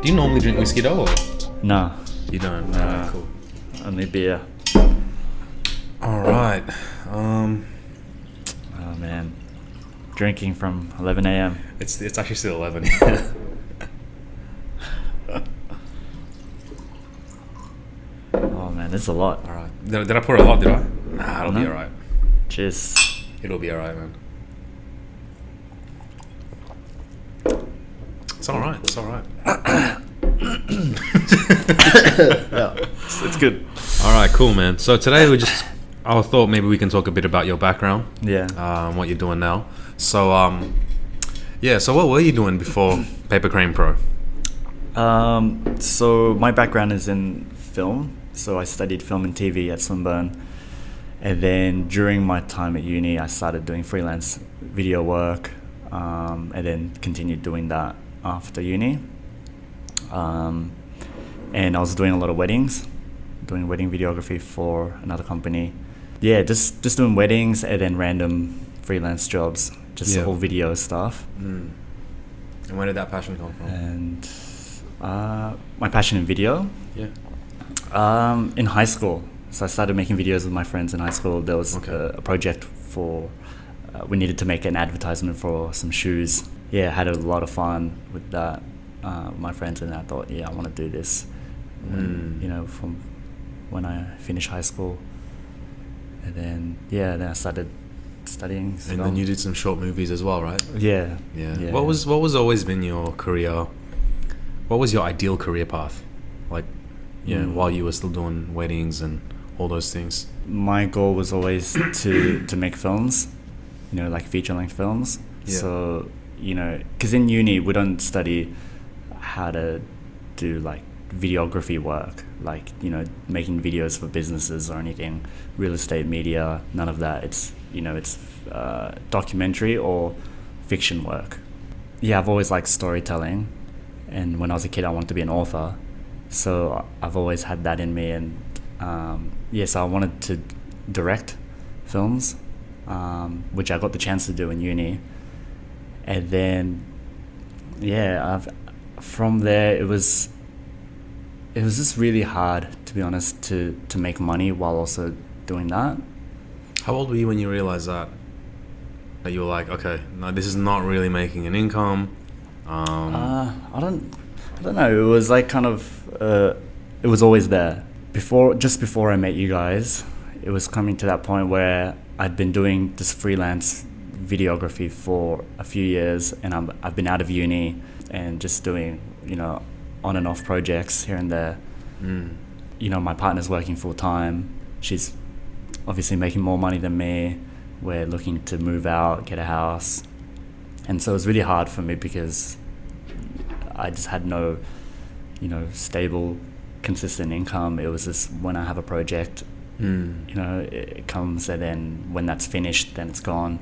Do you normally drink whiskey though? Or? No. You don't? No. Alright, cool. Only beer. Alright. Oh man. Drinking from 11 a.m. It's actually still 11. Oh man, that's a lot. Alright. Did I pour a lot, did I? Nah, it'll be No. alright. Cheers. It'll be alright, man. It's alright, it's alright. Yeah, it's good. Alright, cool, man. So today I thought maybe we can talk a bit about your background. Yeah. What you're doing now. So, so what were you doing before Paper Crane Pro? So my background is in film. So I studied film and TV at Swinburne. And then during my time at uni, I started doing freelance video work, and then continued doing that after uni. And I was doing a lot of weddings, doing wedding videography for another company. Yeah, just doing weddings and then random freelance jobs, just all video stuff. Mm. And where did that passion come from? And my passion in video? Yeah. In high school. So I started making videos with my friends in high school. There was a project for, we needed to make an advertisement for some shoes. Yeah, I had a lot of fun with that, my friends, and I thought, I want to do this, from when I finished high school. And then, then I started studying. And then you did some short movies as well, right? Yeah. What was always been your career? What was your ideal career path? Like, while you were still doing weddings and all those things. My goal was always to make films, like feature-length films. Yeah. So, because in uni we don't study how to do like videography work, like, making videos for businesses or anything, real estate, media, none of that. It's, it's documentary or fiction work. Yeah, I've always liked storytelling. And when I was a kid, I wanted to be an author. So I've always had that in me. And so I wanted to direct films, which I got the chance to do in uni. And then, from there, it was just really hard, to be honest, to make money while also doing that. How old were you when you realized that you were like, okay, no, this is not really making an income? I don't know. It was like kind of, it was always there. Just before I met you guys, it was coming to that point where I'd been doing this freelance videography for a few years, and I've been out of uni and just doing, on and off projects here and there. My partner's working full time. She's obviously making more money than me. We're looking to move out, get a house. And so it was really hard for me because I just had no, stable, consistent income. It was just when I have a project, it comes, and then when that's finished, then it's gone.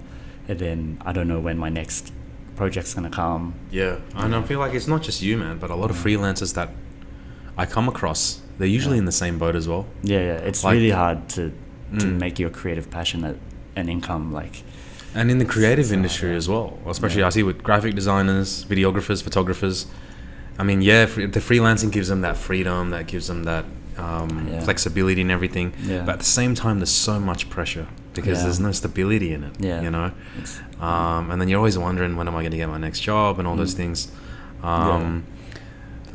And then I don't know when my next project's going to come. Yeah, and I feel like it's not just you, man, but a lot of freelancers that I come across, they're usually in the same boat as well. Yeah, it's like, really hard to make your creative passion an income, like. And in the creative industry as well, especially I see with graphic designers, videographers, photographers. I mean, the freelancing gives them that freedom, that gives them that flexibility and everything. Yeah. But at the same time, there's so much pressure because there's no stability in it, and then you're always wondering, when am I going to get my next job and all those things.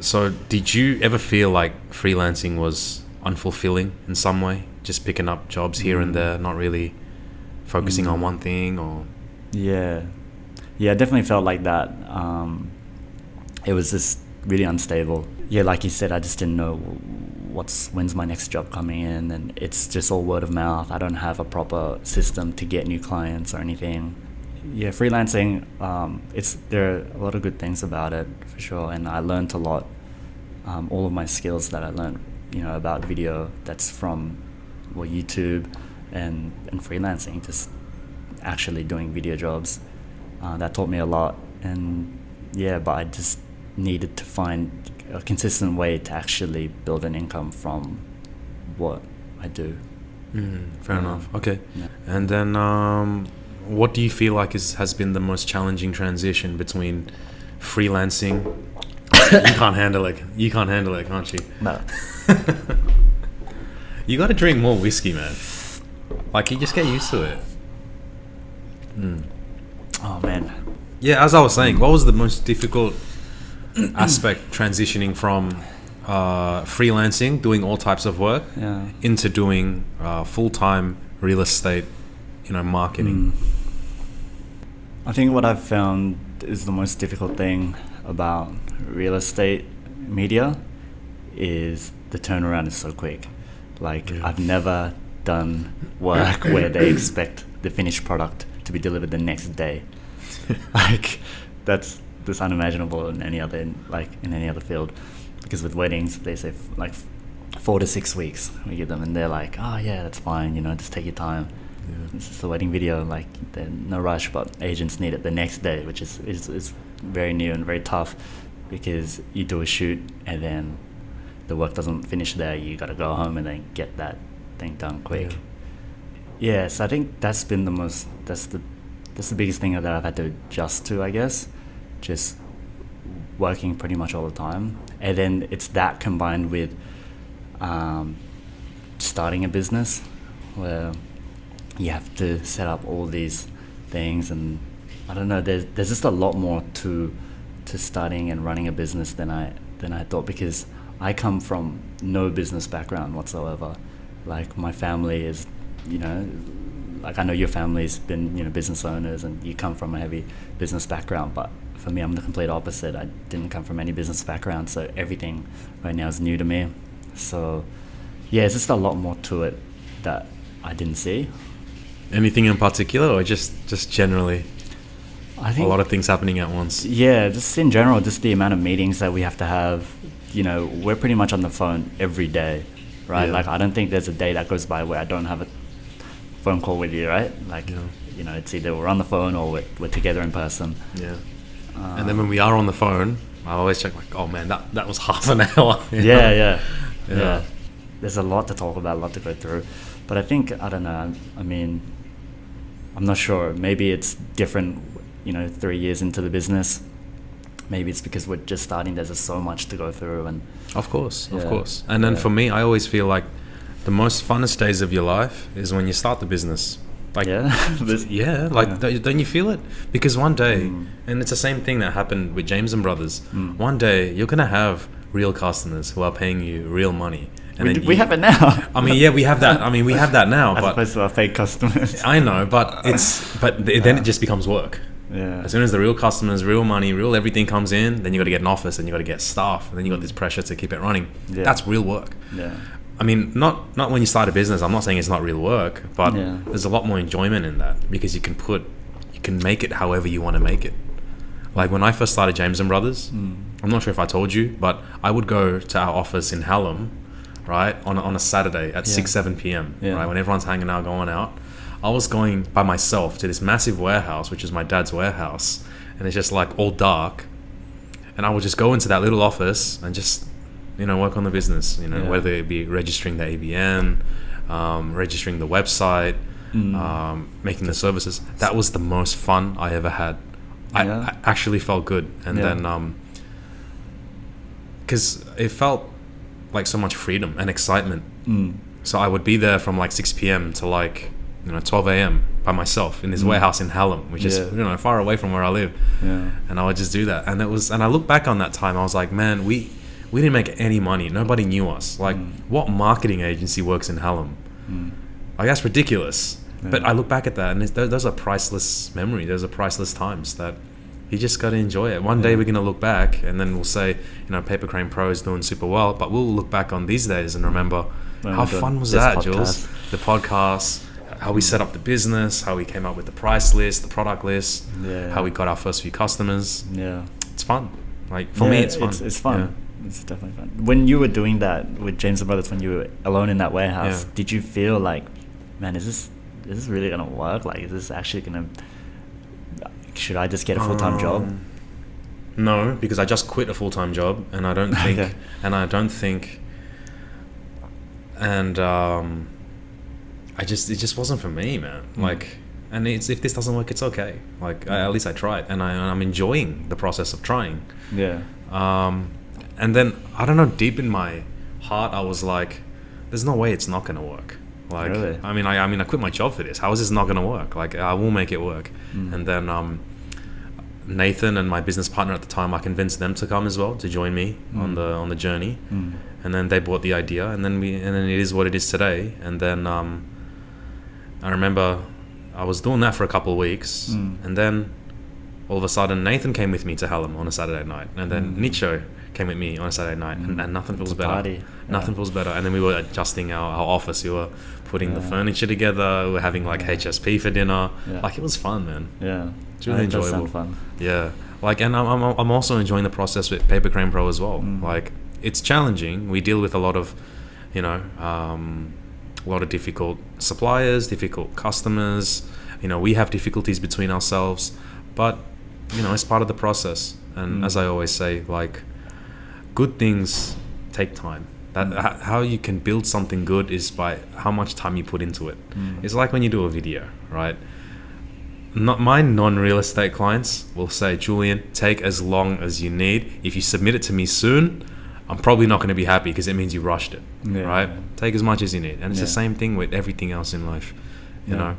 So did you ever feel like freelancing was unfulfilling in some way? Just picking up jobs here and there, not really focusing on one thing? Or I definitely felt like that. It was just really unstable. Like you said, I just didn't know when's my next job coming in, and it's just all word of mouth. I don't have a proper system to get new clients or anything. Freelancing, there are a lot of good things about it, for sure, and I learned a lot. All of my skills that I learned, about video, that's from YouTube and freelancing, just actually doing video jobs. That taught me a lot, and but I just needed to find a consistent way to actually build an income from what I do. Fair enough. Okay. Yeah. And then what do you feel like has been the most challenging transition between freelancing You can't handle it. You can't handle it, can't you? No. You got to drink more whiskey, man. Like, you just get used to it. Oh man. Yeah, as I was saying, what was the most difficult aspect transitioning from freelancing, doing all types of work, into doing full-time real estate, marketing? I think what I've found is the most difficult thing about real estate media is the turnaround is so quick. Like, I've never done work where they expect the finished product to be delivered the next day. Like, that's unimaginable in any other field. Because with weddings, they say like 4 to 6 weeks we give them, and they're like, oh yeah, that's fine, just take your time. This is the wedding video, like, there's no rush, but agents need it the next day, which is very new and very tough, because you do a shoot and then the work doesn't finish there. You got to go home and then get that thing done quick. So I think that's been that's the biggest thing that I've had to adjust to, I guess. Just working pretty much all the time, and then it's that combined with starting a business where you have to set up all these things, and I don't know, there's just a lot more to starting and running a business than I thought, because I come from no business background whatsoever. Like, my family is, like, I know your family's been, business owners, and you come from a heavy business background, but for me, I'm the complete opposite. I didn't come from any business background, so everything right now is new to me. So yeah, it's just a lot more to it that I didn't see. Anything in particular, or just generally? I think a lot of things happening at once. Yeah, just in general, just the amount of meetings that we have to have. We're pretty much on the phone every day, right? Like, I don't think there's a day that goes by where I don't have a phone call with you, right? Like, it's either we're on the phone or we're together in person. Yeah. And then when we are on the phone, I always check, like, oh man, that was half an hour. Yeah. There's a lot to talk about, a lot to go through. But I think, I don't know, I mean, I'm not sure. Maybe it's different, 3 years into the business. Maybe it's because we're just starting. There's just so much to go through. And Of course. And then for me, I always feel like the most funnest days of your life is when you start the business. Like, don't you feel it? Because one day, and it's the same thing that happened with James and Brothers. One day, you're gonna have real customers who are paying you real money. And we have it now. I mean, we have that. We have that now. As but opposed to our fake customers. I know, but then it just becomes work. Yeah. As soon as the real customers, real money, real everything comes in, then you got to get an office, and you got to get staff, and then you got this pressure to keep it running. Yeah. That's real work. Yeah. I mean, not when you start a business. I'm not saying it's not real work, but there's a lot more enjoyment in that, because you can make it however you want to make it. Like, when I first started James and Brothers, I'm not sure if I told you, but I would go to our office in Hallam, right, on a Saturday at 6-7 p.m. Right, when everyone's hanging out, going out. I was going by myself to this massive warehouse, which is my dad's warehouse, and it's just like all dark, and I would just go into that little office and just work on the business, whether it be registering the ABN, registering the website, making the services. That was the most fun I ever had. I actually felt good. And then, because it felt like so much freedom and excitement. So I would be there from like 6 p.m. to like, 12 a.m. by myself in this warehouse in Hallam, which is, far away from where I live. Yeah. And I would just do that. And I look back on that time, I was like, man, we didn't make any money. Nobody knew us. Like, what marketing agency works in Hallam? Like, that's ridiculous. Yeah. But I look back at that, and those are priceless memory. Those are priceless times that you just got to enjoy it. One day we're going to look back, and then we'll say, Paper Crane Pro is doing super well. But we'll look back on these days and remember, how fun was that, podcast. Jules? The podcast, how we set up the business, how we came up with the price list, the product list, how we got our first few customers. Yeah. It's fun. Like, for me, it's fun. It's fun. Yeah. It's definitely fun. When you were doing that with James and Brothers, when you were alone in that warehouse, did you feel like, man, is this really gonna work? Like, is this actually gonna? Should I just get a full-time job? No, because I just quit a full-time job, and I don't think, it just wasn't for me, man. Like, and if this doesn't work, it's okay. Like at least I tried, and I'm enjoying the process of trying. Yeah. And then I don't know, deep in my heart, I was like, there's no way it's not gonna work. Like, really? I mean, I quit my job for this. How is this not gonna work? Like, I will make it work. And then Nathan and my business partner at the time, I convinced them to come as well, to join me on the journey. And then they bought the idea, and then it is what it is today. And then I remember I was doing that for a couple of weeks, and then all of a sudden Nathan came with me to Hallam on a Saturday night, and then Nicho came with me on a Saturday night, and nothing feels better. Party. Nothing feels better. And then we were adjusting our office. We were putting the furniture together. We were having like HSP for dinner. Yeah. Like, it was fun, man. Yeah. It's really That does enjoyable. sound fun. Yeah. Like, and I'm also enjoying the process with Paper Crane Pro as well. Like, it's challenging. We deal with a lot of, a lot of difficult suppliers, difficult customers. We have difficulties between ourselves, but it's part of the process. And as I always say, like, good things take time. That how you can build something good is by how much time you put into it. It's like when you do a video, right? My non-real estate clients will say, Julian, take as long as you need. If you submit it to me soon, I'm probably not going to be happy because it means you rushed it, right? Take as much as you need. And it's the same thing with everything else in life, you know?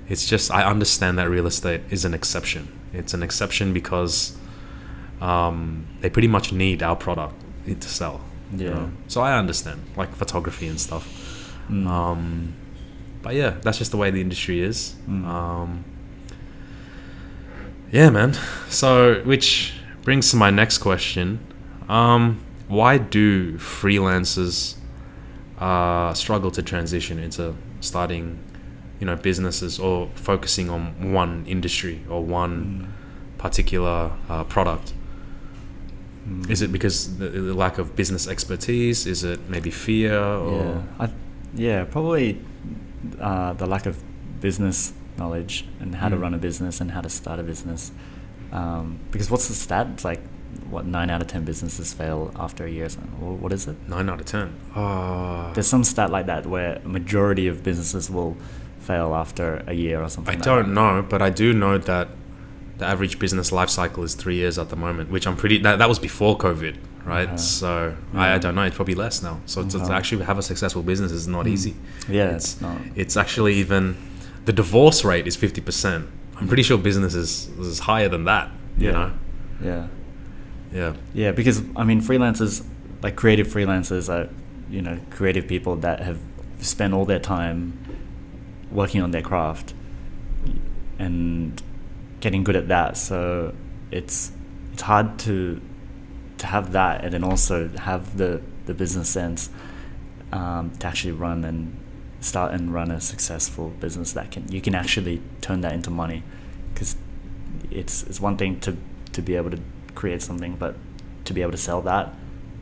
It's just, I understand that real estate is an exception. It's an exception because they pretty much need our product to sell. Yeah. So I understand, like photography and stuff. But yeah, that's just the way the industry is. Yeah, man. So, which brings to my next question. Why do freelancers struggle to transition into starting, businesses or focusing on one industry or one particular product? Is it because the lack of business expertise? Is it maybe fear? Or? Probably the lack of business knowledge and how to run a business and how to start a business. Because what's the stat? It's like, 9 out of 10 businesses fail after a year. So what is it? 9 out of 10. There's some stat like that where a majority of businesses will fail after a year or something. I don't know, but I do know that the average business life cycle is 3 years at the moment, which I'm that was before COVID, right? So I don't know, it's probably less now. So to actually have a successful business is not easy. Yeah, it's not. It's actually even, the divorce rate is 50%. I'm pretty sure business is higher than that, you know? Yeah, because freelancers, like creative freelancers are, creative people that have spent all their time working on their craft and getting good at that. So it's hard to have that and then also have the business sense to actually run a successful business that you can actually turn that into money. Because it's one thing to be able to create something, but to be able to sell that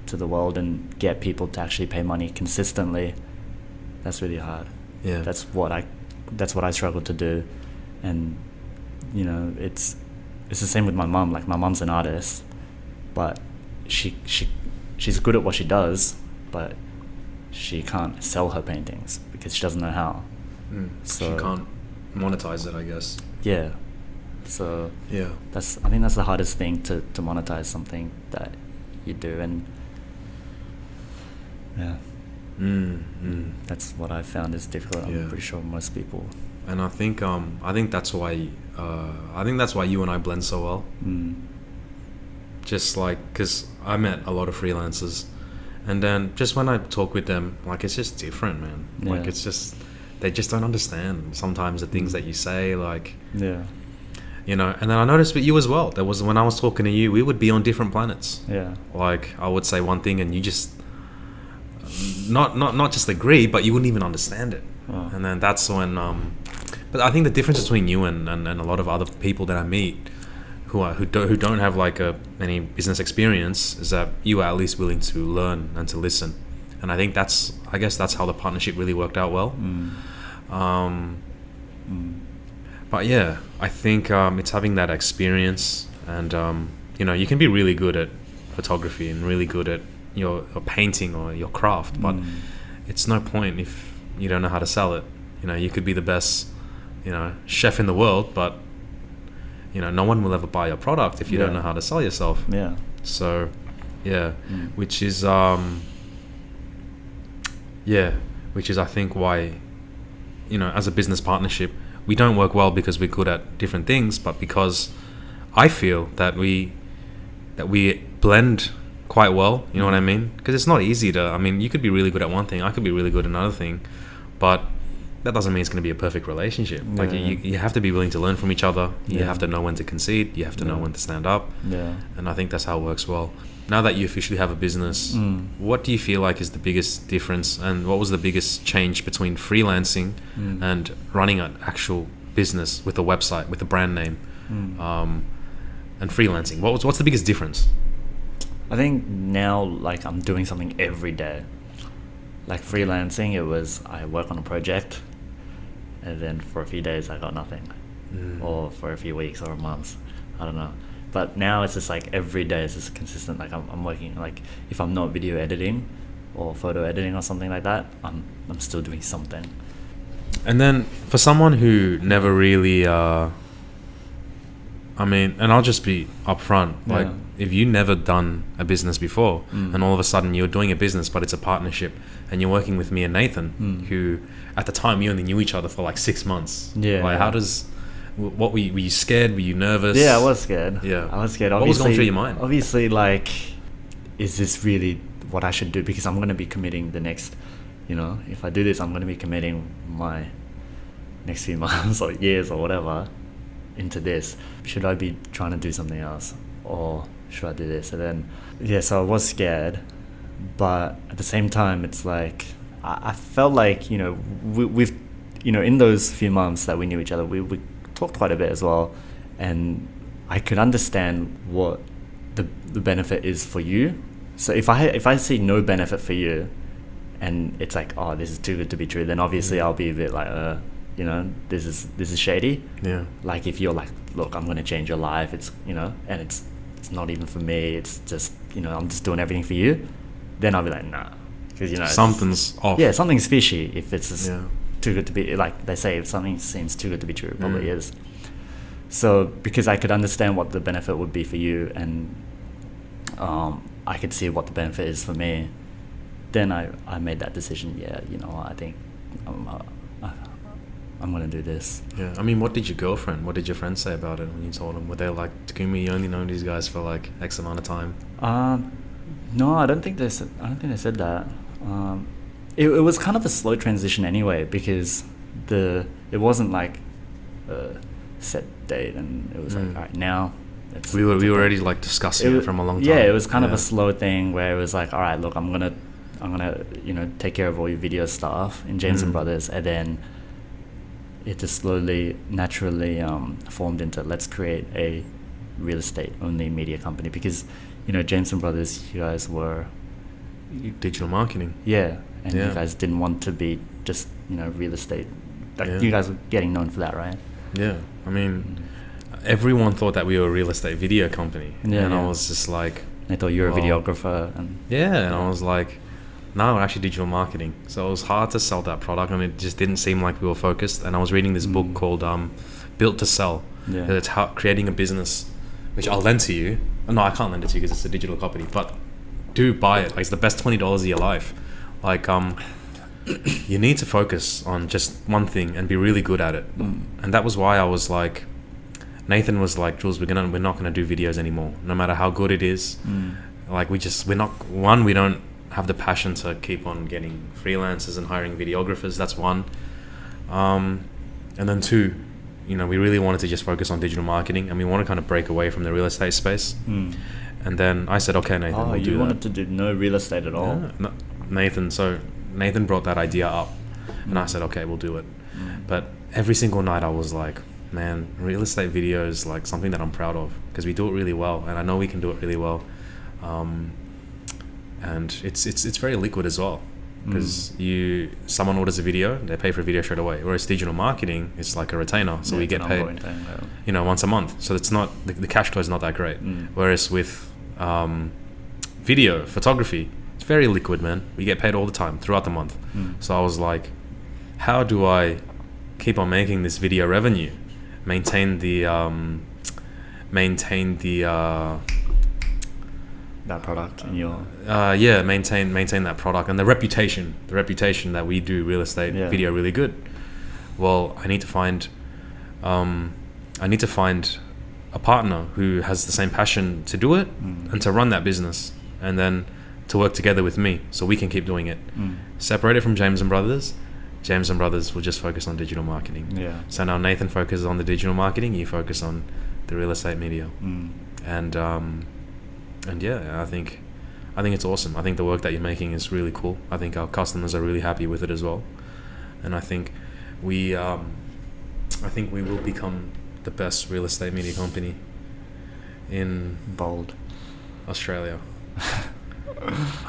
to the world and get people to actually pay money consistently, that's really hard. Yeah, that's what I struggle to do. And it's the same with my mum. Like, my mum's an artist, but she's good at what she does, but she can't sell her paintings because she doesn't know how. So she can't monetize it, I guess. Yeah. So yeah, I think that's the hardest thing to monetize something that you do. And that's what I found is difficult. I'm pretty sure most people. And I think that's why you and I blend so well. Just like, because I met a lot of freelancers, and then just when I talk with them, like, it's just different, man. Like, it's just, they just don't understand sometimes the things that you say, like, and then I noticed with you as well. There was, when I was talking to you, we would be on different planets. Yeah. Like, I would say one thing and you just not just agree, but you wouldn't even understand it. Oh. And then that's when but I think the difference between you and a lot of other people that I meet who don't have like any business experience is that you are at least willing to learn and to listen. And I think that's how the partnership really worked out well. But yeah, I think it's having that experience, and you can be really good at photography and really good at your painting or your craft, but it's no point if you don't know how to sell it. You could be the best chef in the world, but no one will ever buy your product if you don't know how to sell yourself. Yeah. So, which is which is I think why, as a business partnership, we don't work well because we're good at different things, but because I feel that we blend quite well. You know what I mean? Because it's not easy to. I mean, you could be really good at one thing, I could be really good at another thing, but that doesn't mean it's going to be a perfect relationship. Yeah. Like you have to be willing to learn from each other. You have to know when to concede. You have to know when to stand up. Yeah. And I think that's how it works well. Now that you officially have a business, what do you feel like is the biggest difference, and what was the biggest change between freelancing and running an actual business with a website, with a brand name, and freelancing? What's the biggest difference? I think now, like, I'm doing something every day. Like freelancing, it was I work on a project, and then for a few days I got nothing, or for a few weeks or months, I don't know. But now it's just like every day is just consistent. Like I'm working, like if I'm not video editing or photo editing or something like that, I'm still doing something. And then for someone who never really, and I'll just be upfront, like if you never done a business before, and all of a sudden you're doing a business, but it's a partnership, and you're working with me and Nathan, who at the time you only knew each other for like 6 months. Like were you scared? Were you nervous? Yeah, I was scared. Yeah, I was scared. What was going through your mind? Obviously, like, is this really what I should do? Because I'm going to be committing the next, if I do this, I'm going to be committing my next few months or years or whatever into this. Should I be trying to do something else, or should I do this? And then, so I was scared, but at the same time, it's like I felt like we've in those few months that we knew each other, we talked quite a bit as well, and I could understand what the benefit is for you. So if I see no benefit for you, and it's like, oh, this is too good to be true, then obviously I'll be a bit like, this is shady. Yeah. Like if you're like, look, I'm gonna change your life, it's and it's not even for me, it's just I'm just doing everything for you, then I'll be like, nah, because something's off. Yeah, something's fishy if it's just too good to be, like they say, if something seems too good to be true, it probably is. So because I could understand what the benefit would be for you, and I could see what the benefit is for me, then I made that decision. I think I'm gonna do this. Yeah, I mean, what did your friends say about it when you told them? Were they like, Takumi, you only known these guys for like X amount of time? No, I don't think they said that. It was kind of a slow transition anyway, because it wasn't like a set date, and it was like, all right, now we were already like discussing it from a long time. Yeah, it was kind of a slow thing where it was like, all right, look, I'm gonna take care of all your video stuff in James and Brothers, and then it just slowly, naturally formed into, let's create a real estate only media company, because James and Brothers, you guys were digital marketing. And you guys didn't want to be just real estate. Like, you guys were getting known for that, right? Yeah, I mean, everyone thought that we were a real estate video company, and I was just like, they thought you were a videographer, and I was like, no, we're actually digital marketing. So it was hard to sell that product, and it just didn't seem like we were focused. And I was reading this book called Built to Sell. It's how creating a business, which I'll lend to you. No, I can't lend it to you because it's a digital copy, but do buy it. Like, it's the best $20 of your life. Like, you need to focus on just one thing and be really good at it. And that was why I was like, Nathan was like, Jules, we're not gonna do videos anymore, no matter how good it is. Like, we don't have the passion to keep on getting freelancers and hiring videographers. That's one. And then two, we really wanted to just focus on digital marketing, and we want to kind of break away from the real estate space. And then I said, okay, Nathan, we'll do that. You wanted to do no real estate at all? Yeah, no, Nathan brought that idea up, and I said, okay, we'll do it. But every single night I was like, man, real estate video is like something that I'm proud of, because we do it really well, and I know we can do it really well. And it's very liquid as well, because someone orders a video, they pay for a video straight away. Whereas digital marketing, it's like a retainer, so we get paid once a month, so it's not the cash flow is not that great. Whereas with video photography, it's very liquid, man. We get paid all the time throughout the month. So I was like, how do I keep on making this video revenue, maintain the that product in your maintain that product and the reputation that we do real estate video really good. Well, I need to find a partner who has the same passion to do it and to run that business, and then to work together with me so we can keep doing it. Separated from James and Brothers will just focus on digital marketing. So now Nathan focuses on the digital marketing, you focus on the real estate media. And yeah, I think it's awesome. I think the work that you're making is really cool. I think our customers are really happy with it as well, and I think we will become the best real estate media company in bold Australia.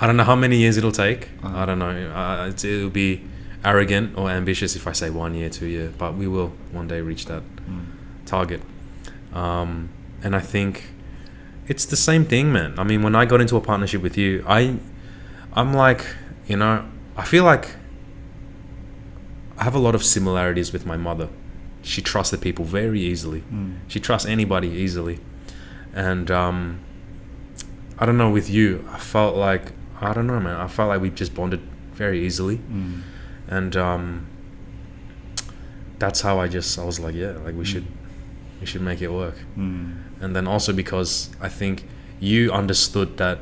I don't know how many years it'll take. I don't know. It'll be arrogant or ambitious if I say 1 year, 2 year, but we will one day reach that target. And I think it's the same thing, man. I mean, when I got into a partnership with you, I'm like, you know, I feel like I have a lot of similarities with my mother. She trusted people very easily. She trusts anybody easily. And I don't know, with you, I felt like, I don't know, man. I felt like we just bonded very easily. And that's how I was like, yeah, like we should make it work. And then also because I think you understood that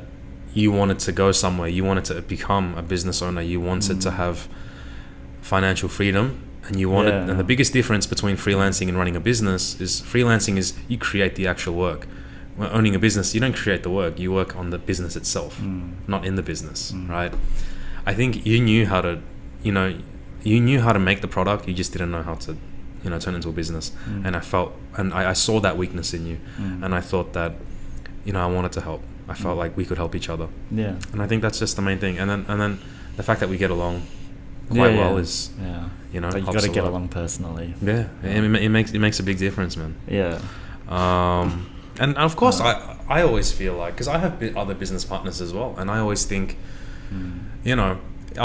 you wanted to go somewhere, you wanted to become a business owner, you wanted to have financial freedom, and you wanted, and the biggest difference between freelancing and running a business is freelancing is you create the actual work. When owning a business, you don't create the work, you work on the business itself, not in the business, right? I think you knew how to, you knew how to make the product, you just didn't know how to, turn into a business. And I saw that weakness in you, and I thought that, I wanted to help. I felt like we could help each other. Yeah. And I think that's just the main thing. And then the fact that we get along quite well is, but you got to get along personally. Yeah. It makes a big difference, man. Yeah. And of course, I always feel like, because I have other business partners as well, and I always think, are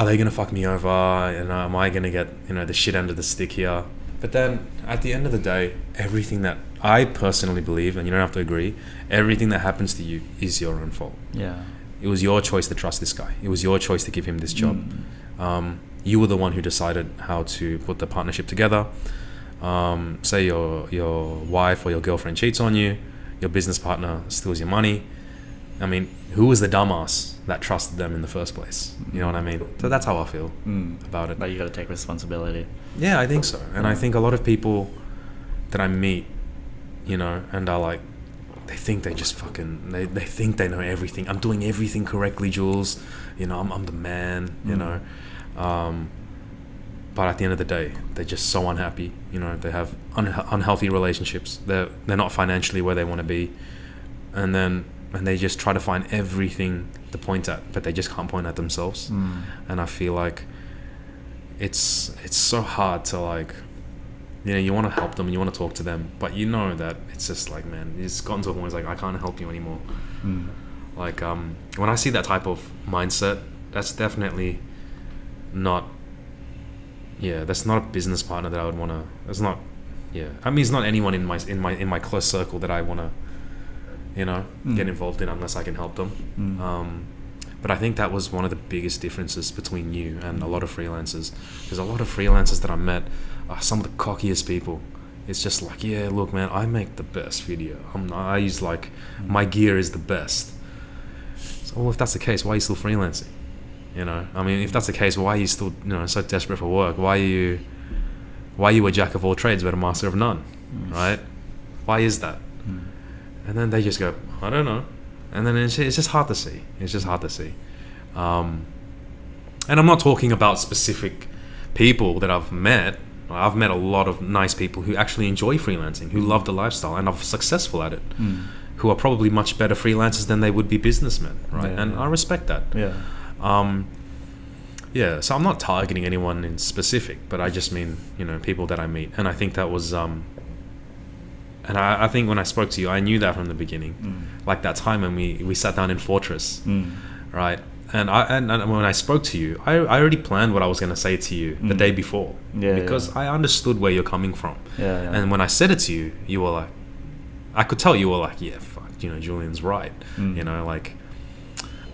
they going to fuck me over? Am I going to get, the shit end of the stick here? But then at the end of the day, everything that I personally believe, and you don't have to agree, everything that happens to you is your own fault. Yeah. It was your choice to trust this guy. It was your choice to give him this job. You were the one who decided how to put the partnership together. Say your wife or your girlfriend cheats on you, your business partner steals your money. I mean, who was the dumbass that trusted them in the first place? You know what I mean? So that's how I feel about it. But you got to take responsibility. Yeah, I think so. And I think a lot of people that I meet, and are like, they think they just fucking, they think they know everything. I'm doing everything correctly, Jules. I'm the man, But at the end of the day, they're just so unhappy. They have unhealthy relationships. They're not financially where they want to be. And they just try to find everything to point at, but they just can't point at themselves. And I feel like it's so hard to, like, you want to help them and you want to talk to them, but that it's just like, man, it's gotten to a point where it's like, I can't help you anymore. Like, when I see that type of mindset, that's definitely not, that's not a business partner that I would want to, that's not, I mean, it's not anyone in my close circle that I want to, get involved in unless I can help them. But I think that was one of the biggest differences between you and a lot of freelancers, because a lot of freelancers that I met are some of the cockiest people. It's just like, yeah, look, man, I make the best video. I use, like, my gear is the best. So, well, if that's the case, why are you still freelancing? I mean, if that's the case, why are you still, so desperate for work? Why are you a jack of all trades but a master of none, right? Why is that? And then they just go, I don't know. And then it's just hard to see. And I'm not talking about specific people that I've met. I've met a lot of nice people who actually enjoy freelancing, who love the lifestyle and are successful at it, who are probably much better freelancers than they would be businessmen, right? Yeah. And I respect that. So I'm not targeting anyone in specific, but I just mean, people that I meet. And I think that was, and I think when I spoke to you, I knew that from the beginning. Like that time when we sat down in Fortress, right? and when I spoke to you, I already planned what I was going to say to you the day before, because I understood where you're coming from. And when I said it to you, you were like, I could tell you were like, yeah, fuck, you know, Julian's right, you know, like,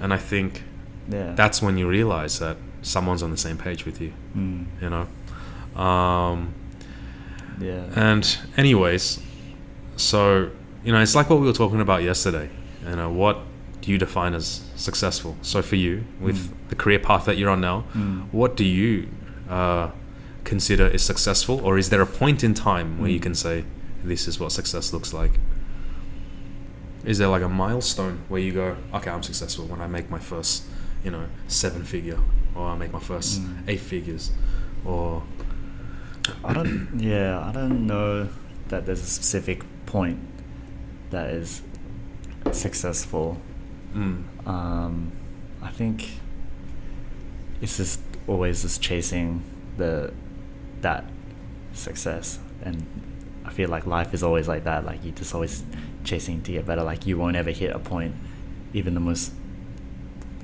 and I think that's when you realize that someone's on the same page with you, you know. And anyways, so, you know, it's like what we were talking about yesterday. You know, what do you define as successful? So for you, with the career path that you're on now, what do you consider is successful? Or is there a point in time where you can say, this is what success looks like? Is there like a milestone where you go, okay, I'm successful when I make my first, you know, 7-figure, or I make my first 8 figures, or... I don't know that there's a specific point that is successful. I think it's just always just chasing that success, and I feel like life is always like that. Like, you're just always chasing to get better. Like, you won't ever hit a point. Even the most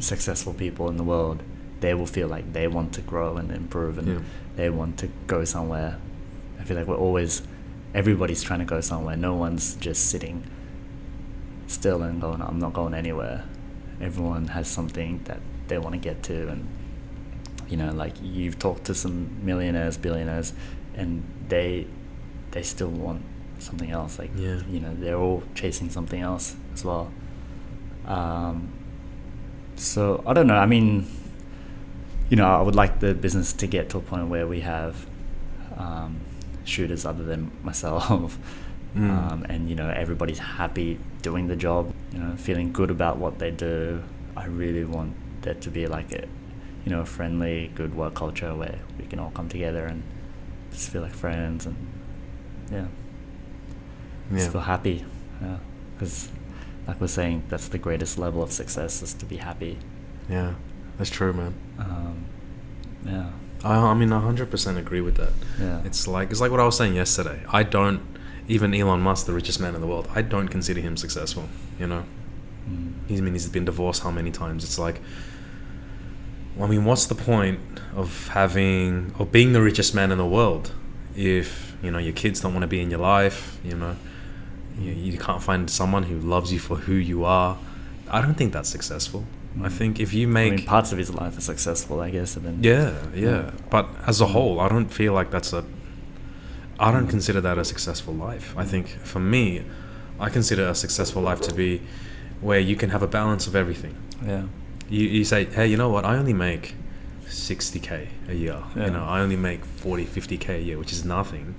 successful people in the world, they will feel like they want to grow and improve, and they want to go somewhere. I feel like everybody's trying to go somewhere. No one's just sitting still and going, I'm not going anywhere. Everyone has something that they want to get to. And, you know, like, you've talked to some millionaires, billionaires, and they still want something else. Like, you know, they're all chasing something else as well. So I don't know. I mean, you know, I would like the business to get to a point where we have shooters other than myself, and, you know, everybody's happy doing the job, you know, feeling good about what they do. I really want there to be like a, you know, a friendly, good work culture where we can all come together and just feel like friends, and just feel happy. Because like we're saying, that's the greatest level of success, is to be happy. Yeah, that's true, man. I mean, I 100% agree with that. It's like what I was saying yesterday. I don't, even Elon Musk, the richest man in the world, I don't consider him successful, you know. He's been divorced how many times? It's like, I mean, what's the point of being the richest man in the world if, you know, your kids don't want to be in your life, you know, you can't find someone who loves you for who you are? I don't think that's successful. I think if you make... I mean, parts of his life are successful, I guess. And then, But as a whole, I don't feel like I don't consider that a successful life. I think, for me, I consider a successful life to be where you can have a balance of everything. You say, hey, you know what? I only make 60K a year. You know, I only make 40, 50K a year, which is nothing,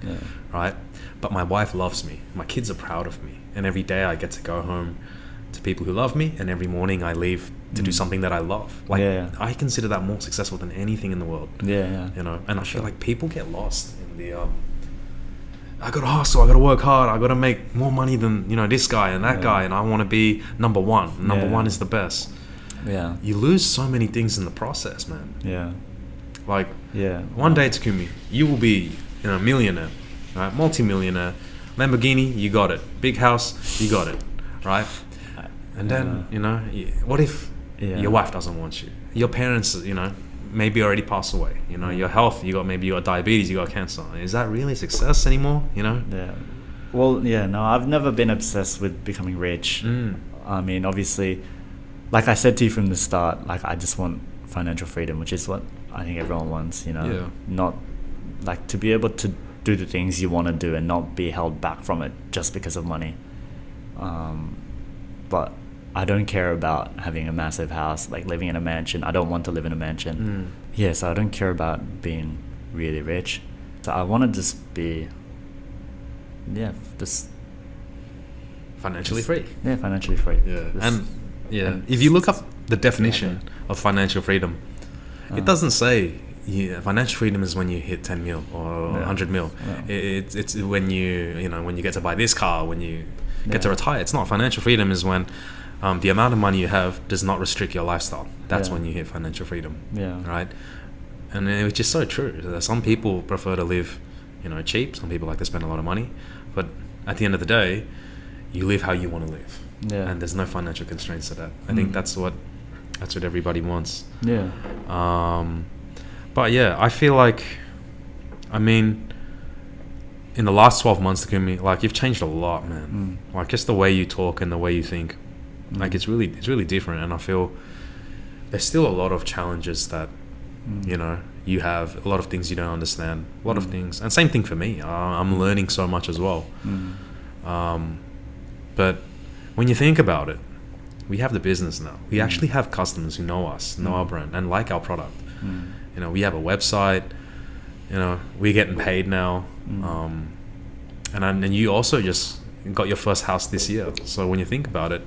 right? But my wife loves me. My kids are proud of me. And every day I get to go home to people who love me, and every morning I leave to do something that I love. Like, I consider that more successful than anything in the world. You know, and I feel like people get lost in the I gotta hustle, I gotta work hard, I gotta make more money than, you know, this guy and that guy, and I want to be number one. Number one is the best. You lose so many things in the process, man. Like, one day, Takumi, you will be, you know, a millionaire, right? Multi-millionaire, Lamborghini, you got it. Big house, you got it, right? And then, you know, what if your wife doesn't want you? Your parents, you know, maybe already passed away. You know, your health, you got diabetes, you got cancer. Is that really success anymore? You know? Well, no, I've never been obsessed with becoming rich. I mean, obviously, like I said to you from the start, like, I just want financial freedom, which is what I think everyone wants, you know. Not like to be able to do the things you want to do and not be held back from it just because of money. But I don't care about having a massive house, like living in a mansion. I don't want to live in a mansion. So I don't care about being really rich. So I want to just be, just financially free. Financially free. And if you look up the definition of financial freedom, it doesn't say financial freedom is when you hit 10 mil or 100 mil. It's when when you get to buy this car, when you get to retire. It's not. Financial freedom is when the amount of money you have does not restrict your lifestyle. That's when you hit financial freedom. Right? And which is so true. Some people prefer to live, you know, cheap. Some people like to spend a lot of money. But at the end of the day, you live how you want to live. And there's no financial constraints to that. I think that's what That's what everybody wants. Yeah. But yeah, I feel like, I mean, in the last 12 months, Takumi, like you've changed a lot, man. Like just the way you talk and the way you think, like it's really different. And I feel there's still a lot of challenges that, you know, you have, a lot of things you don't understand, a lot of things. And same thing for me. I'm learning so much as well. But when you think about it, we have the business now. We actually have customers who know us, know our brand, and like our product. You know, we have a website. You know, we're getting paid now. And you also just got your first house this year. So when you think about it,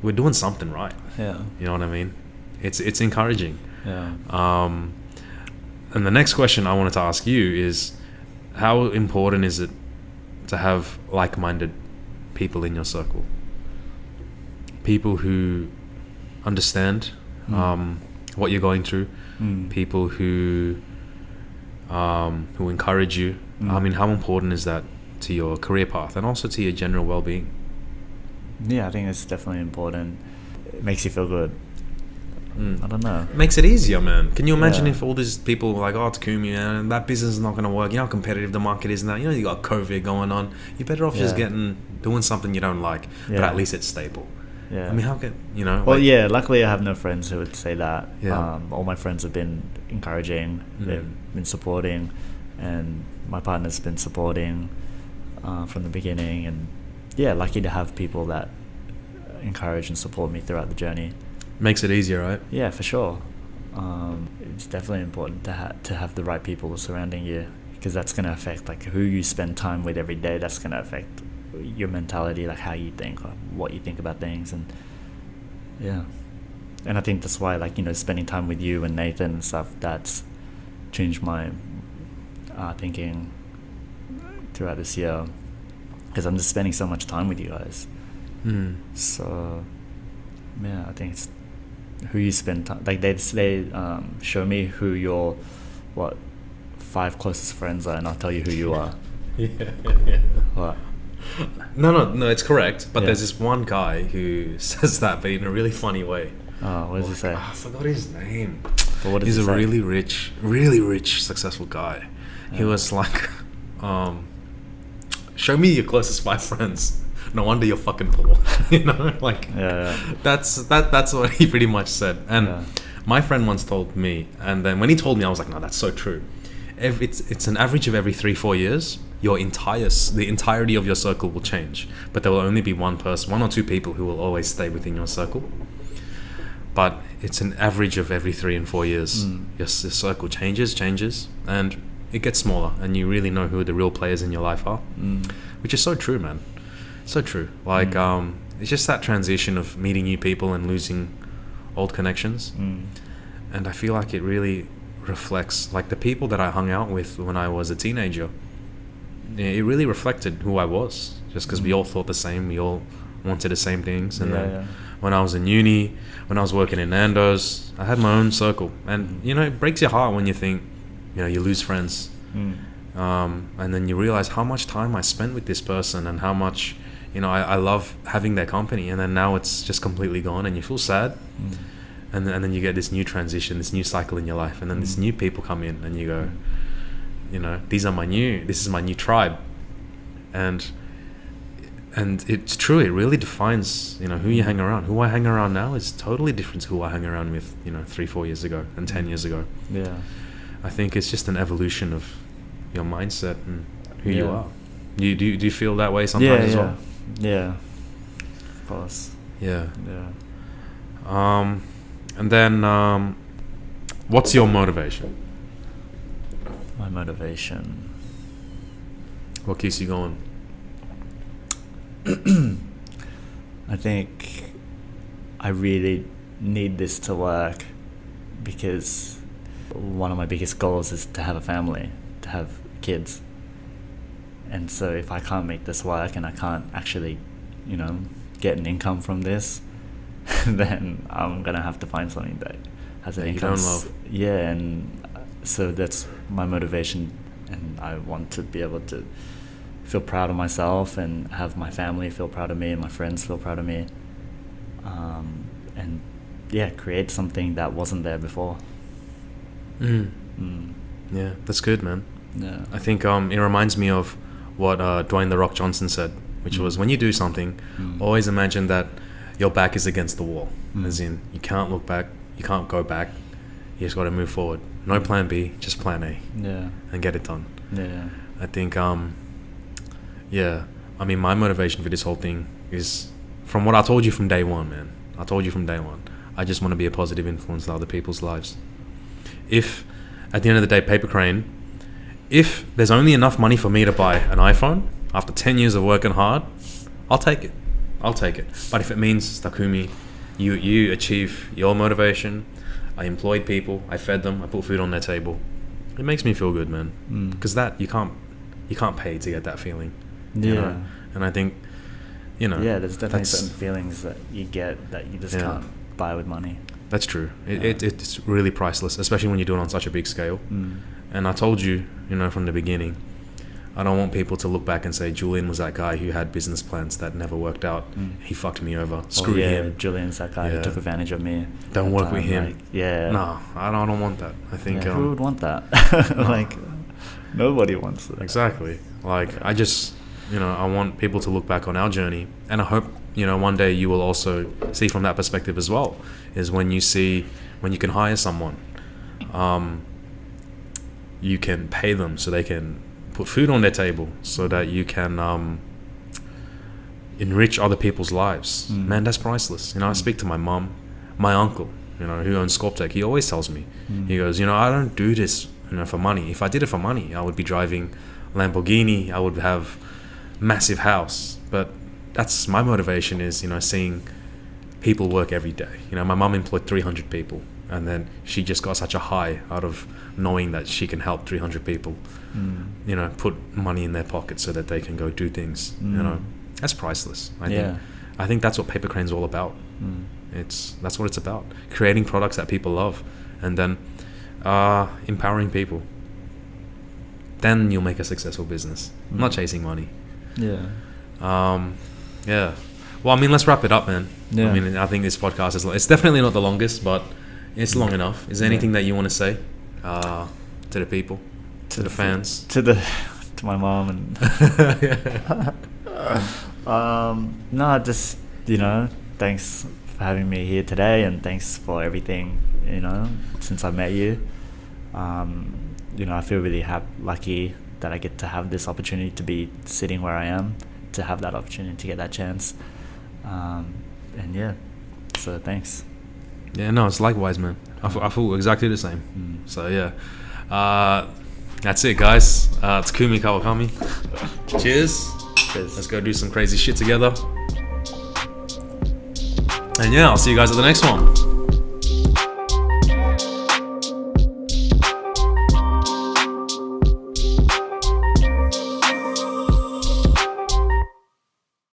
we're doing something right. Yeah. You know what I mean? It's encouraging. Yeah. And the next question I wanted to ask you is, how important is it to have like-minded people in your circle? People who understand what you're going through, people who encourage you. I mean, how important is that to your career path and also to your general well-being? Yeah, I think it's definitely important. It makes you feel good. I don't know. It makes it easier, man. Can you imagine if all these people were like, oh, Takumi, man, that business is not going to work. You know how competitive the market is now. You know, you got COVID going on. You're better off just doing something you don't like, but at least it's stable. Yeah. I mean, how can, you know? Well, yeah, luckily I have no friends who would say that. Yeah. All my friends have been encouraging. They've been supporting, and my partner's been supporting from the beginning. And yeah, lucky to have people that encourage and support me throughout the journey. Makes it easier, right? Yeah, for sure. It's definitely important to have the right people surrounding you, because that's going to affect like who you spend time with every day. That's going to affect your mentality, like how you think or what you think about things. And yeah, and I think that's why, like, you know, spending time with you and Nathan and stuff, that's changed my thinking throughout this year, because I'm just spending so much time with you guys. So yeah, I think it's who you spend time, like they show me who your 5 closest friends are, and I'll tell you who you are. What? No, it's correct. But there's this one guy who says that, but in a really funny way. Oh, what does he say? I forgot his name. But what does He's he a say? really rich, successful guy. He was like, show me your closest 5 friends. No wonder you're fucking poor. You know, like that's what he pretty much said. And my friend once told me, and then when he told me, I was like, no, that's so true. It's an average of every 3-4 years, the entirety of your circle will change, but there will only be one or two people who will always stay within your circle. But it's an average of every 3 and 4 years. Your circle changes, and it gets smaller, and you really know who the real players in your life are, which is so true, man. So true. Like, it's just that transition of meeting new people and losing old connections. And I feel like it really reflects, like, the people that I hung out with when I was a teenager. It really reflected who I was, just because we all thought the same. We all wanted the same things. And then when I was in uni, when I was working in Nando's, I had my own circle. And, you know, it breaks your heart when you think, you know, you lose friends. And then you realize how much time I spent with this person and how much, you know, I love having their company, and then now it's just completely gone, and you feel sad. And then you get this new transition, this new cycle in your life, and then these new people come in, and you go, you know, this is my new tribe. And it's true, it really defines, you know, who you hang around. Who I hang around now is totally different to who I hang around with, you know, 3-4 years ago and 10 years ago. Yeah. I think it's just an evolution of your mindset and who you are. Do you feel that way sometimes as well? Yeah, of course. Yeah. And then, what's your motivation? My motivation. What keeps you going? I think I really need this to work, because one of my biggest goals is to have a family, to have kids. And so if I can't make this work and I can't actually, you know, get an income from this, then I'm going to have to find something that has an income. You don't love. Yeah, and so that's my motivation, and I want to be able to feel proud of myself and have my family feel proud of me and my friends feel proud of me. And create something that wasn't there before. Yeah, that's good, man. Yeah. I think it reminds me of what Dwayne "The Rock" Johnson said, which was, when you do something, always imagine that your back is against the wall. As in, you can't look back, you can't go back, you just got to move forward. No plan B, just plan A. Yeah. And get it done. Yeah. I think, yeah, I mean, my motivation for this whole thing is from what I told you from day one, man. I told you from day one. I just want to be a positive influence on other people's lives. If, at the end of the day, Paper Crane, if there's only enough money for me to buy an iPhone after 10 years of working hard, I'll take it. I'll take it. But if it means, Takumi, you achieve your motivation, I employed people, I fed them, I put food on their table, it makes me feel good, man. Because that, you can't pay to get that feeling. Yeah. You know? And I think, you know, yeah, there's definitely certain feelings that you get that you just can't buy with money. That's true. It's really priceless, especially when you do it on such a big scale. And I told you, you know, from the beginning, I don't want people to look back and say Julian was that guy who had business plans that never worked out. He fucked me over. Screw him. Julian's that guy who took advantage of me. Don't work with him. Like, yeah. No, I don't want that. I think who would want that? Like, nobody wants that. Exactly. Like, I just, you know, I want people to look back on our journey, and I hope, you know, one day you will also see from that perspective as well. Is when you can hire someone, you can pay them so they can put food on their table, so that you can enrich other people's lives. Man, that's priceless. You know, I speak to my mom, my uncle, you know, who owns Scorptech. He always tells me, he goes, you know, I don't do this, you know, for money. If I did it for money, I would be driving Lamborghini, I would have massive house. But that's my motivation, is, you know, seeing people work every day. You know, my mum employed 300 people, and then she just got such a high out of knowing that she can help 300 people, you know, put money in their pocket so that they can go do things. You know, that's priceless. I think that's what Paper Crane's all about. That's what it's about. Creating products that people love, and then empowering people. Then you'll make a successful business. Not chasing money. Yeah. Yeah. Well, I mean, let's wrap it up, man. Yeah. I mean, I think this podcast is, it's definitely not the longest, but it's long enough. Is there anything that you want to say to the people, to the fans, to my mom and no, just, you know, thanks for having me here today, and thanks for everything, you know, since I met you. You know, I feel really lucky that I get to have this opportunity to be sitting where I am, to have that opportunity, to get that chance. And yeah, so thanks. Yeah, no, it's likewise, man. I feel exactly the same. So yeah, that's it, guys. Takumi Kawakami. Cheers. Let's go do some crazy shit together. And yeah, I'll see you guys at the next one.